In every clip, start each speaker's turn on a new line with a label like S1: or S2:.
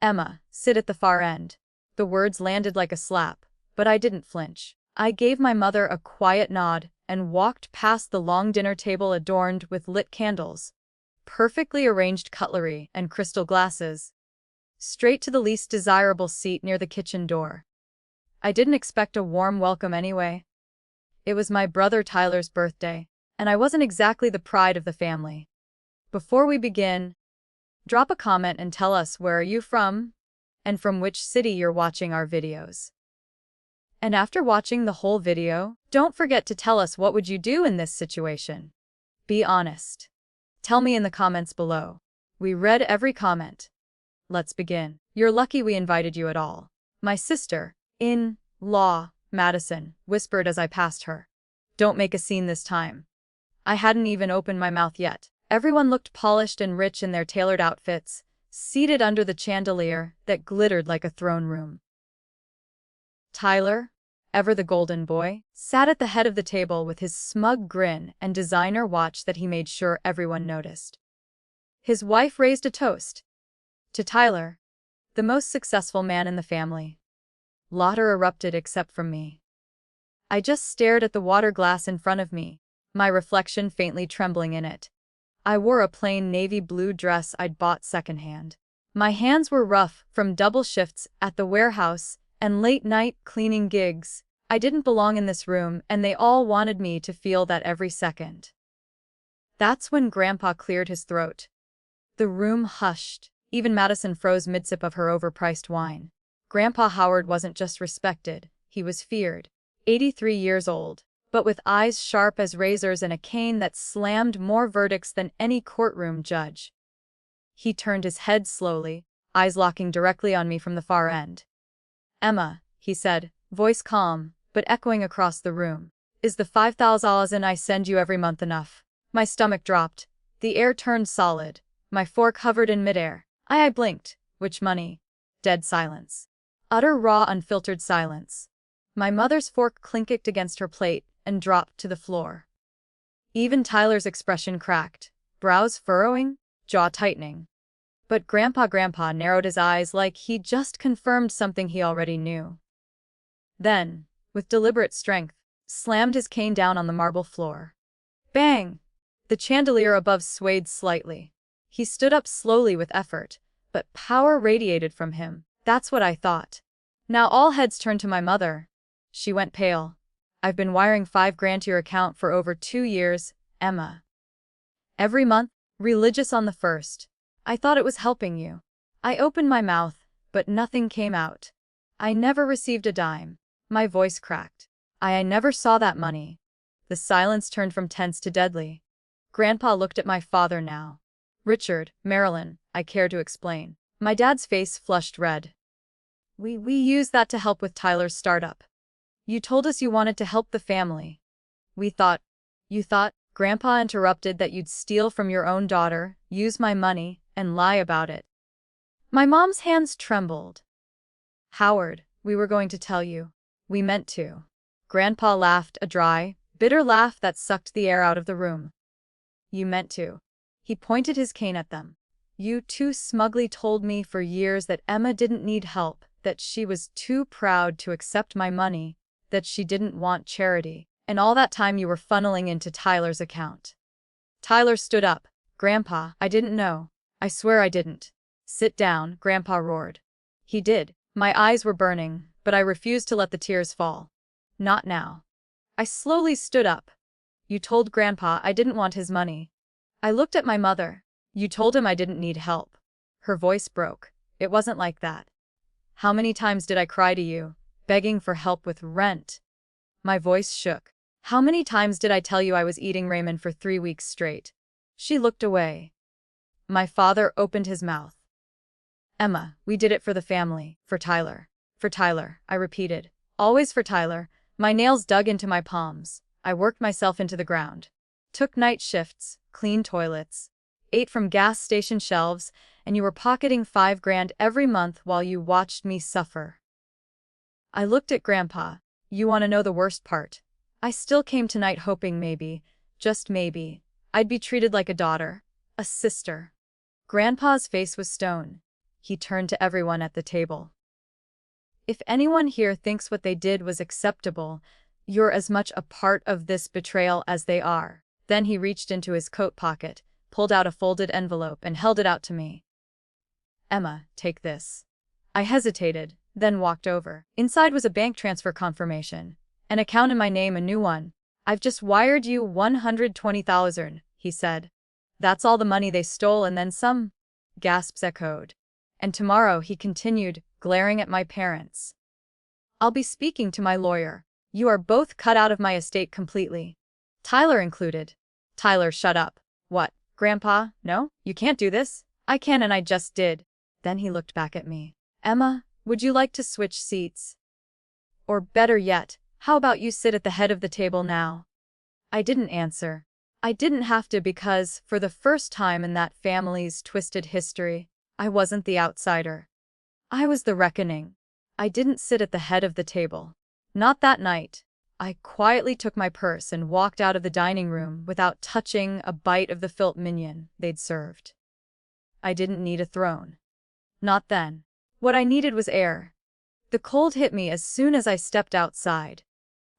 S1: Emma, sit at the far end. The words landed like a slap, but I didn't flinch. I gave my mother a quiet nod and walked past the long dinner table adorned with lit candles, perfectly arranged cutlery, and crystal glasses, straight to the least desirable seat near the kitchen door. I didn't expect a warm welcome anyway. It was my brother Tyler's birthday, and I wasn't exactly the pride of the family. Before we begin, drop a comment and tell us where are you from, and from which city you're watching our videos. And after watching the whole video, don't forget to tell us what would you do in this situation. Be honest. Tell me in the comments below. We read every comment. Let's begin. You're lucky we invited you at all. My sister-in-law, Madison, whispered as I passed her. Don't make a scene this time. I hadn't even opened my mouth yet. Everyone looked polished and rich in their tailored outfits, seated under the chandelier that glittered like a throne room. Tyler, ever the golden boy, sat at the head of the table with his smug grin and designer watch that he made sure everyone noticed. His wife raised a toast to Tyler, the most successful man in the family. Laughter erupted except from me. I just stared at the water glass in front of me, my reflection faintly trembling in it. I wore a plain navy blue dress I'd bought secondhand. My hands were rough from double shifts at the warehouse and late-night cleaning gigs. I didn't belong in this room, and they all wanted me to feel that every second. That's when Grandpa cleared his throat. The room hushed. Even Madison froze mid-sip of her overpriced wine. Grandpa Howard wasn't just respected, he was feared. 83 years old, but with eyes sharp as razors and a cane that slammed more verdicts than any courtroom judge. He turned his head slowly, eyes locking directly on me from the far end. "Emma," he said, voice calm, but echoing across the room, "is the $5,000 I send you every month enough?" My stomach dropped. The air turned solid. My fork hovered in midair. I blinked. Which money? Dead silence. Utter raw unfiltered silence. My mother's fork clinked against her plate and dropped to the floor. Even Tyler's expression cracked, brows furrowing, jaw tightening. But Grandpa narrowed his eyes like he'd just confirmed something he already knew. Then, with deliberate strength, slammed his cane down on the marble floor. Bang! The chandelier above swayed slightly. He stood up slowly with effort, but power radiated from him. That's what I thought. Now all heads turned to my mother. She went pale. "I've been wiring $5,000 to your account for over 2 years, Emma. Every month, religious on the first. I thought it was helping you." I opened my mouth, but nothing came out. "I never received a dime." My voice cracked. I never saw that money." The silence turned from tense to deadly. Grandpa looked at my father now. "Richard, Marilyn," I cared to explain. My dad's face flushed red. We used that to help with Tyler's startup. You told us you wanted to help the family. You thought, Grandpa interrupted, that you'd steal from your own daughter, use my money, and lie about it." My mom's hands trembled. "Howard, we were going to tell you. We meant to." Grandpa laughed, a dry, bitter laugh that sucked the air out of the room. "You meant to." He pointed his cane at them. "You too smugly told me for years that Emma didn't need help, that she was too proud to accept my money, that she didn't want charity, and all that time you were funneling into Tyler's account." Tyler stood up. "Grandpa, I didn't know. I swear I didn't." "Sit down," Grandpa roared. He did. My eyes were burning, but I refused to let the tears fall. "Not now." I slowly stood up. "You told Grandpa I didn't want his money." I looked at my mother. "You told him I didn't need help." Her voice broke. "It wasn't like that. How many times did I cry to you, begging for help with rent?" My voice shook. "How many times did I tell you I was eating ramen for 3 weeks straight?" She looked away. My father opened his mouth. "Emma, we did it for the family, for Tyler." "For Tyler," I repeated. "Always for Tyler." My nails dug into my palms. I worked myself into the ground. Took night shifts, cleaned toilets, ate from gas station shelves, and you were pocketing $5,000 every month while you watched me suffer. I looked at Grandpa. "You want to know the worst part? I still came tonight hoping maybe, just maybe, I'd be treated like a daughter, a sister." Grandpa's face was stone. He turned to everyone at the table. If anyone here thinks what they did was acceptable, you're as much a part of this betrayal as they are. Then he reached into his coat pocket, pulled out a folded envelope and held it out to me. Emma, take this. I hesitated, then walked over. Inside was a bank transfer confirmation. An account in my name, a new one. I've just wired you $120,000, he said. That's all the money they stole and then some. Gasps echoed. And tomorrow, he continued, glaring at my parents. I'll be speaking to my lawyer. You are both cut out of my estate completely. Tyler included. Tyler, shut up. What, Grandpa? No, you can't do this. I can and I just did. Then he looked back at me. Emma, would you like to switch seats? Or better yet, how about you sit at the head of the table now? I didn't answer. I didn't have to because, for the first time in that family's twisted history, I wasn't the outsider. I was the reckoning. I didn't sit at the head of the table. Not that night. I quietly took my purse and walked out of the dining room without touching a bite of the filet mignon they'd served. I didn't need a throne. Not then. What I needed was air. The cold hit me as soon as I stepped outside.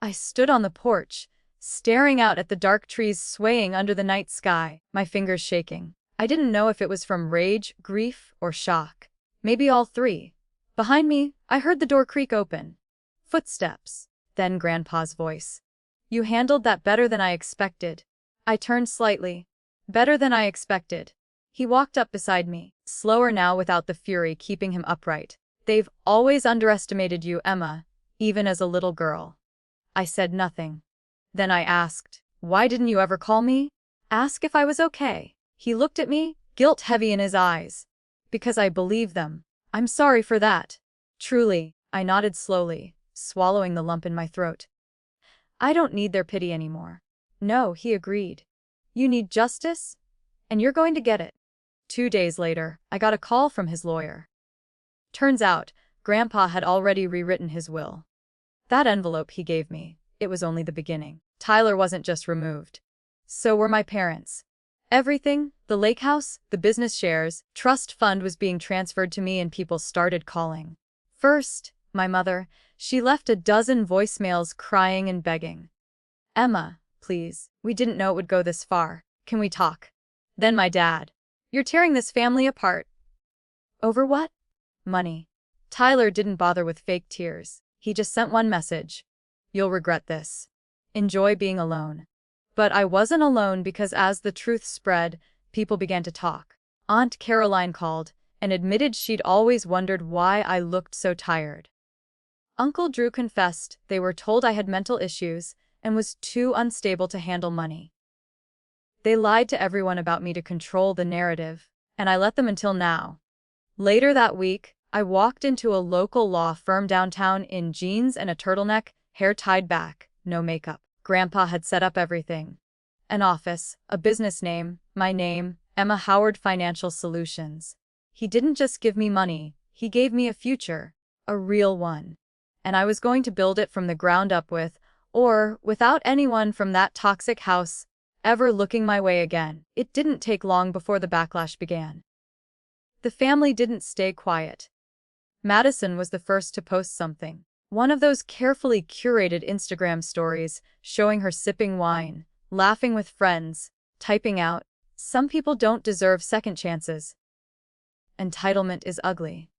S1: I stood on the porch, staring out at the dark trees swaying under the night sky, my fingers shaking. I didn't know if it was from rage, grief, or shock. Maybe all three. Behind me, I heard the door creak open. Footsteps. Then Grandpa's voice. You handled that better than I expected. I turned slightly. Better than I expected. He walked up beside me, slower now without the fury keeping him upright. They've always underestimated you, Emma, even as a little girl. I said nothing. Then I asked, why didn't you ever call me? Ask if I was okay. He looked at me, guilt heavy in his eyes. Because I believe them. I'm sorry for that. Truly, I nodded slowly, swallowing the lump in my throat. I don't need their pity anymore. No, he agreed. You need justice? And you're going to get it. 2 days later, I got a call from his lawyer. Turns out, Grandpa had already rewritten his will. That envelope he gave me, it was only the beginning. Tyler wasn't just removed. So were my parents. Everything, the lake house, the business shares, trust fund was being transferred to me and people started calling. First, my mother, she left a dozen voicemails crying and begging. Emma, please, we didn't know it would go this far. Can we talk? Then my dad. You're tearing this family apart. Over what? Money. Tyler didn't bother with fake tears. He just sent one message. You'll regret this. Enjoy being alone. But I wasn't alone because as the truth spread, people began to talk. Aunt Caroline called and admitted she'd always wondered why I looked so tired. Uncle Drew confessed they were told I had mental issues and was too unstable to handle money. They lied to everyone about me to control the narrative, and I let them until now. Later that week, I walked into a local law firm downtown in jeans and a turtleneck, hair tied back, no makeup. Grandpa had set up everything. An office, a business name, my name, Emma Howard Financial Solutions. He didn't just give me money, he gave me a future, a real one. And I was going to build it from the ground up with, or without anyone from that toxic house ever looking my way again. It didn't take long before the backlash began. The family didn't stay quiet. Madison was the first to post something. One of those carefully curated Instagram stories showing her sipping wine, laughing with friends, typing out, "Some people don't deserve second chances. Entitlement is ugly."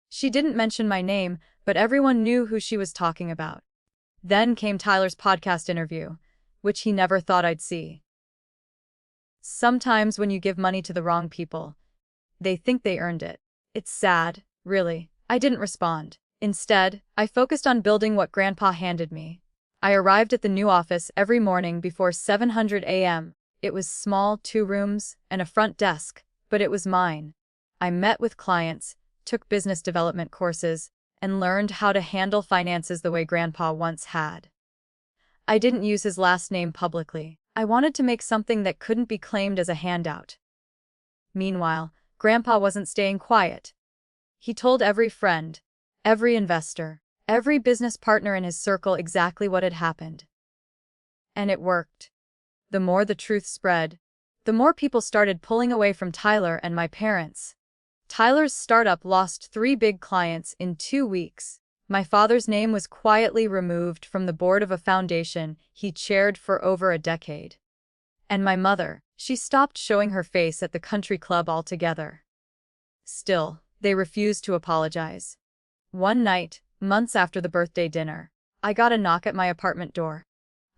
S1: She didn't mention my name, but everyone knew who she was talking about. Then came Tyler's podcast interview, which he never thought I'd see. Sometimes when you give money to the wrong people, they think they earned it. It's sad, really. I didn't respond. Instead, I focused on building what Grandpa handed me. I arrived at the new office every morning before 7:00 a.m. It was small, 2 rooms, and a front desk, but it was mine. I met with clients, took business development courses, and learned how to handle finances the way Grandpa once had. I didn't use his last name publicly. I wanted to make something that couldn't be claimed as a handout. Meanwhile, Grandpa wasn't staying quiet. He told every friend, every investor, every business partner in his circle exactly what had happened. And it worked. The more the truth spread, the more people started pulling away from Tyler and my parents. Tyler's startup lost 3 big clients in 2 weeks. My father's name was quietly removed from the board of a foundation he chaired for over a decade. And my mother, she stopped showing her face at the country club altogether. Still, they refused to apologize. One night, months after the birthday dinner, I got a knock at my apartment door.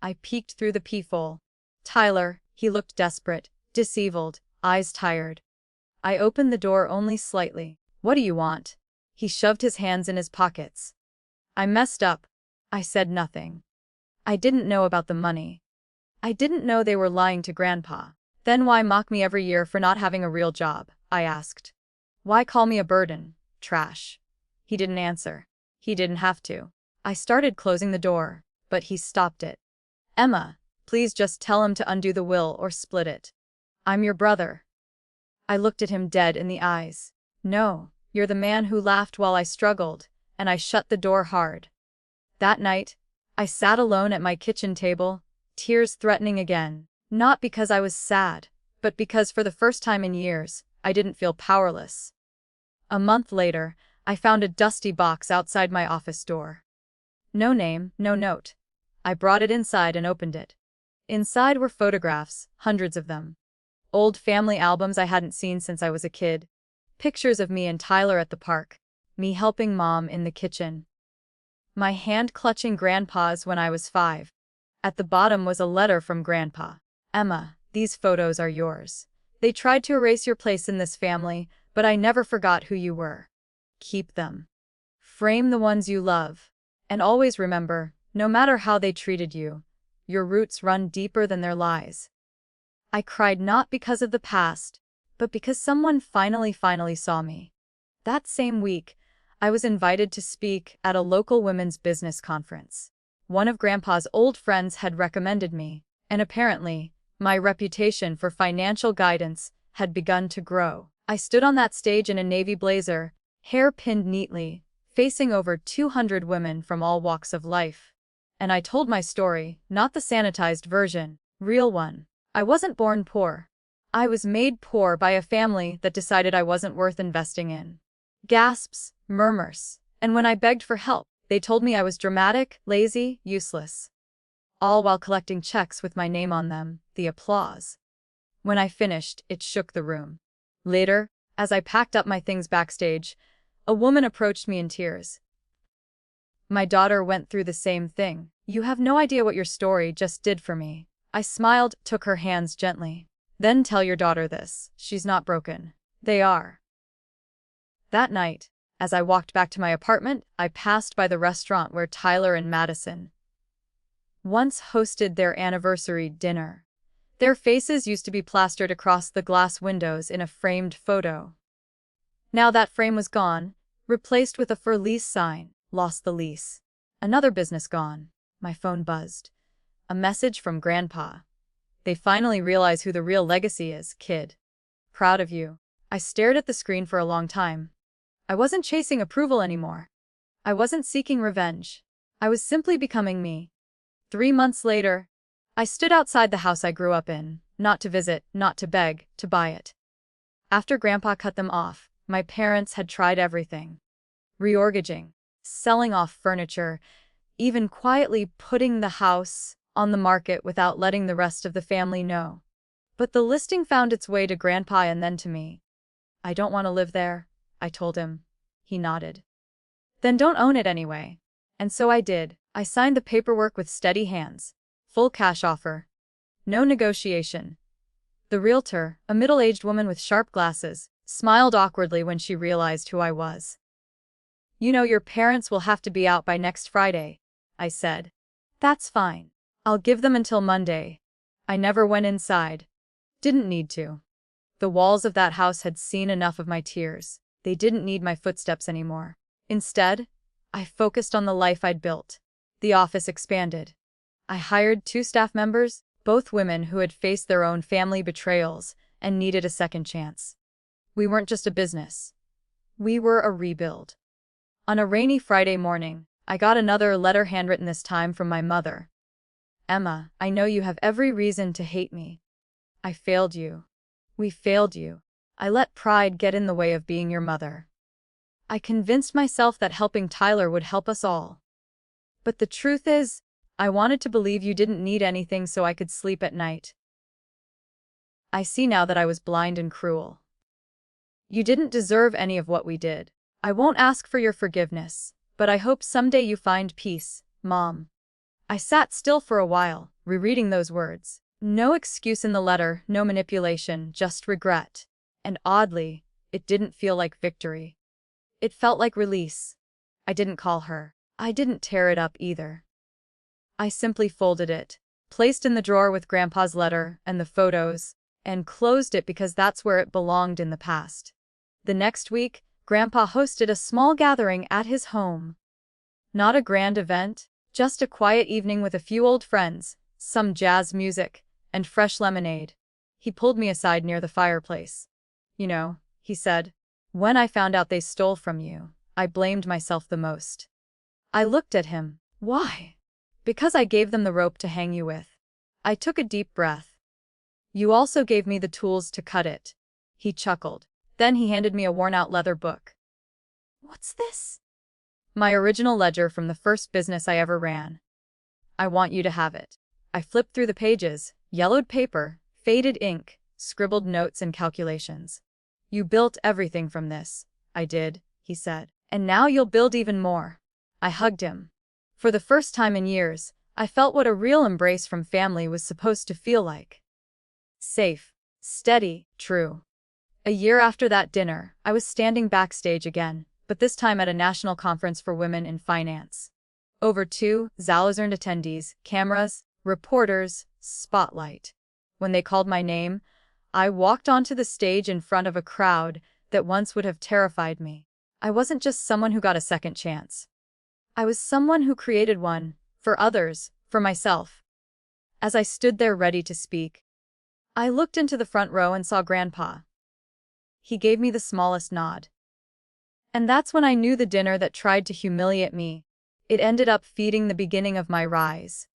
S1: I peeked through the peephole. Tyler, he looked desperate, disheveled, eyes tired. I opened the door only slightly. "What do you want?" He shoved his hands in his pockets. "I messed up." I said nothing. I didn't know about the money. I didn't know they were lying to Grandpa. "Then why mock me every year for not having a real job?" I asked. "Why call me a burden? Trash." He didn't answer. He didn't have to. I started closing the door, but he stopped it. "Emma, please just tell him to undo the will or split it. I'm your brother." I looked at him dead in the eyes. "No, you're the man who laughed while I struggled," and I shut the door hard. That night, I sat alone at my kitchen table, tears threatening again, not because I was sad, but because for the first time in years, I didn't feel powerless. A month later, I found a dusty box outside my office door. No name, no note. I brought it inside and opened it. Inside were photographs, hundreds of them. Old family albums I hadn't seen since I was a kid. Pictures of me and Tyler at the park. Me helping Mom in the kitchen. My hand clutching Grandpa's when I was 5. At the bottom was a letter from Grandpa. "Emma, these photos are yours. They tried to erase your place in this family, but I never forgot who you were. Keep them. Frame the ones you love. And always remember, no matter how they treated you, your roots run deeper than their lies." I cried not because of the past, but because someone finally saw me. That same week, I was invited to speak at a local women's business conference. One of Grandpa's old friends had recommended me, and apparently, my reputation for financial guidance had begun to grow. I stood on that stage in a navy blazer, hair pinned neatly, facing over 200 women from all walks of life. And I told my story, not the sanitized version, real one. I wasn't born poor. I was made poor by a family that decided I wasn't worth investing in. Gasps, murmurs, and when I begged for help, they told me I was dramatic, lazy, useless. All while collecting checks with my name on them, the applause. When I finished, it shook the room. Later, as I packed up my things backstage, a woman approached me in tears. "My daughter went through the same thing. You have no idea what your story just did for me." I smiled, took her hands gently. "Then tell your daughter this. She's not broken. They are." That night, as I walked back to my apartment, I passed by the restaurant where Tyler and Madison once hosted their anniversary dinner. Their faces used to be plastered across the glass windows in a framed photo. Now that frame was gone, replaced with a for lease sign. Lost the lease. Another business gone. My phone buzzed. A message from Grandpa. "They finally realize who the real legacy is, kid. Proud of you." I stared at the screen for a long time. I wasn't chasing approval anymore. I wasn't seeking revenge. I was simply becoming me. 3 months later, I stood outside the house I grew up in, not to visit, not to beg, to buy it. After Grandpa cut them off, my parents had tried everything. Reorganizing, selling off furniture, even quietly putting the house on the market without letting the rest of the family know. But the listing found its way to Grandpa and then to me. "I don't want to live there," I told him. He nodded. "Then don't own it anyway." And so I did. I signed the paperwork with steady hands. Full cash offer. No negotiation. The realtor, a middle-aged woman with sharp glasses, smiled awkwardly when she realized who I was. "You know your parents will have to be out by next Friday," I said. "That's fine. I'll give them until Monday." I never went inside. Didn't need to. The walls of that house had seen enough of my tears. They didn't need my footsteps anymore. Instead, I focused on the life I'd built. The office expanded. I hired 2 staff members, both women who had faced their own family betrayals and needed a second chance. We weren't just a business. We were a rebuild. On a rainy Friday morning, I got another letter, handwritten this time from my mother. "Emma, I know you have every reason to hate me. I failed you. We failed you. I let pride get in the way of being your mother. I convinced myself that helping Tyler would help us all. But the truth is, I wanted to believe you didn't need anything so I could sleep at night. I see now that I was blind and cruel. You didn't deserve any of what we did. I won't ask for your forgiveness, but I hope someday you find peace, Mom. I sat still for a while, rereading those words. No excuse in the letter, no manipulation, just regret. And oddly, it didn't feel like victory. It felt like release. I didn't call her. I didn't tear it up either. I simply folded it, placed in the drawer with Grandpa's letter and the photos, and closed it because that's where it belonged in the past. The next week, Grandpa hosted a small gathering at his home. Not a grand event, just a quiet evening with a few old friends, some jazz music, and fresh lemonade. He pulled me aside near the fireplace. You know, he said, when I found out they stole from you, I blamed myself the most. I looked at him. Why? Because I gave them the rope to hang you with. I took a deep breath. You also gave me the tools to cut it. He chuckled. Then he handed me a worn-out leather book. What's this? My original ledger from the first business I ever ran. I want you to have it. I flipped through the pages, yellowed paper, faded ink, scribbled notes and calculations. You built everything from this. I did, he said. And now you'll build even more. I hugged him. For the first time in years, I felt what a real embrace from family was supposed to feel like. Safe, steady, true. A year after that dinner, I was standing backstage again, but this time at a national conference for women in finance. Over 2,000 attendees, cameras, reporters, spotlight. When they called my name, I walked onto the stage in front of a crowd that once would have terrified me. I wasn't just someone who got a second chance. I was someone who created one, for others, for myself. As I stood there ready to speak, I looked into the front row and saw Grandpa. He gave me the smallest nod. And that's when I knew the dinner that tried to humiliate me, it ended up feeding the beginning of my rise.